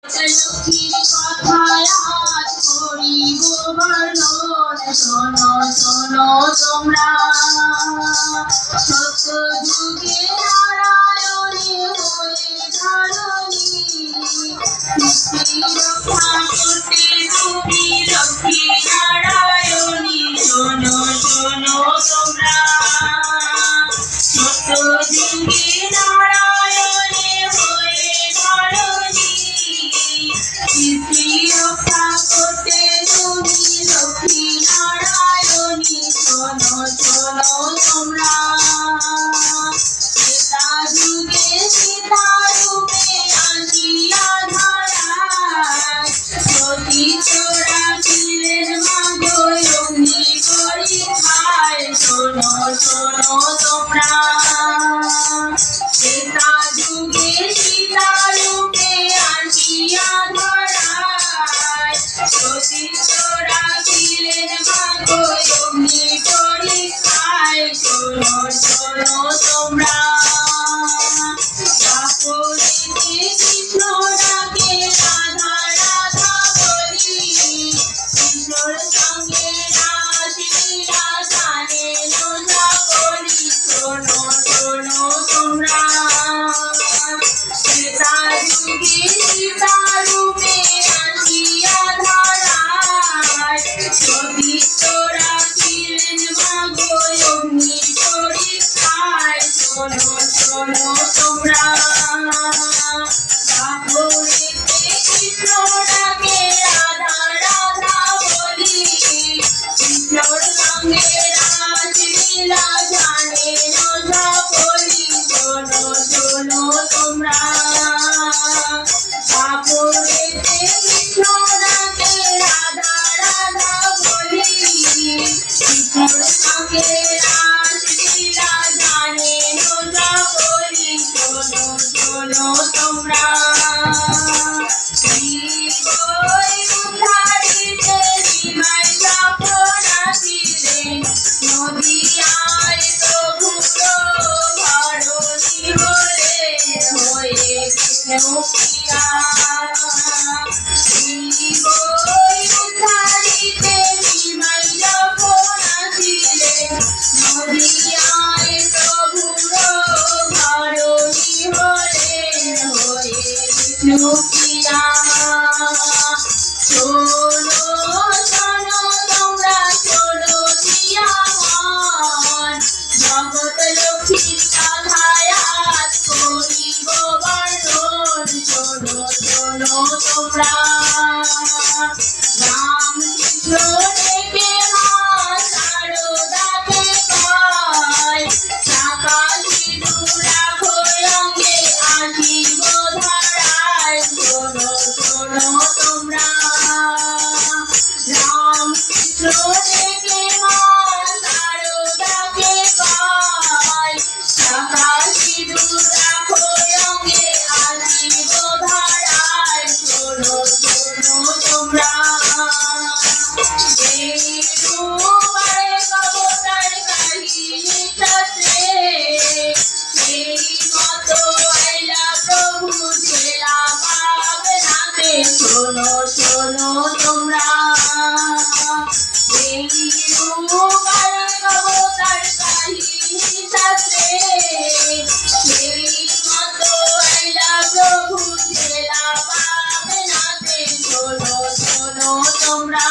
লক্ষ্মীর কথায় আজ করিব বর্ণন। শোনো শোনো তোমরা, সত্য যুগে নারায়ণী হয়ে ধরণী, সৃষ্টি রক্ষা করতে তুমি লক্ষ্মী নারায়ণী। শোনো শোনো তোমরা, সত্য যুগে নারায়ণী হয়ে ধরণী, সৃষ্টি রক্ষা করতে তুমি লক্ষ্মী নারায়ণী। শোনো শোনো তোমরা, ত্রেতা যুগে সীতা রূপে আসিয়া ধরায়, সতীচরা ছিলেন মাগো অগ্নি পরীক্ষায়। শোনো শোনো তোমরা, ত্রেতা যুগে সীতা রূপে আসিয়া ধরায়, সতীচরা ছিলেন মাগো অগ্নি পরীক্ষায়। শোনো শোনো তোমরা, দাপরিতে কৃষ্ণ ডাকে রাধা রাধা বলি, কৃষ্ণর সঙ্গে রাসলীলা জানেন সকলি। শোনো শোনো তোমরা, ত্রেতা যুগে সীতা রূপে আসিয়া ধরায়, সতীচরা ছিলেন মাগো অগ্নি পরীক্ষায়। শোনো শোনো তোমরা, দাপরিতে কৃষ্ণ ডাকে রাধা রাধা বলি, কৃষ্ণর সঙ্গে রাসলীলা জানেন সকলি। শোনো শোনো তোমরা, দাপরিতে কৃষ্ণ ডাকে রাধা রাধা বলি, কৃষ্ণর সঙ্গে রাসলীলা জানেন সকলি। শোনো শোনো তোমরা, উদ্ধারিতে নিমাই যখন আসিলেন, নদিয়ায় প্রভুর ধরণী হলেন হয়ে কৃষ্ণপ্রিয়া। উদ্ধারিতে নিমাই যখন আসিলেন, নদিয়ায় প্রভুর ধরণী হলেন হয়ে কৃষ্ণপ্রিয়া। শোনো শোনো তোমরা, শোনো দিয়া মন, জগৎ লক্ষ্মীর কথায় আজ করিব বর্ণন। শোনো শোনো তোমরা, রামকৃষ্ণ ডেকে মা শারদাকে কয়, চাকা সিঁদুর রাখো অঙ্গে আসিব ধরায়। শোনো শোনো তোমরা, রামকৃষ্ণ ডেকে মা শারদাকে কয়, চাকা সিঁদুর রাখো অঙ্গে আসিব ধরায়। শোনো শোনো তোমরা, এই রূপারে কবতার কাহিনী শাস্ত্রে, সেই মতো আইলা প্রভু ছেলা পাবনাতে। শোনো শোনো তোমরা, এই রূপারে কবতার কাহিনী শাস্ত্রে, সেই মতো আইলা প্রভু ছেলা পাবনাতে। শোনো শোনো তোমরা,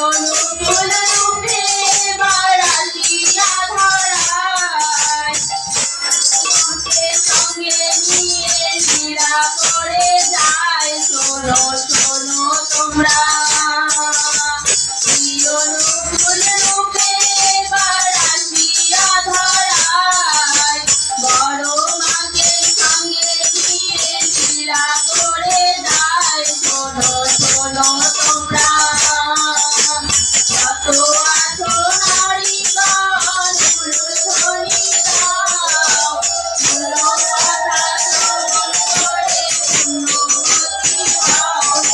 অনুকূল রূপে বারাসিয়া ধরায়, সঙ্গে নিয়ে লীলা করে যায়। শোনো শোনো তোমরা, অনুকূল রূপে বারাসিয়া ধরায়, বড় মাকে সঙ্গে নিয়ে লীলা করে যায়। শোনো শোনো তোমরা, যত আছো নারীগণ মূলধ্বনি দাও, মূল কথা শ্রবণ করে পুণ্যবতী হও।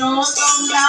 তোমরা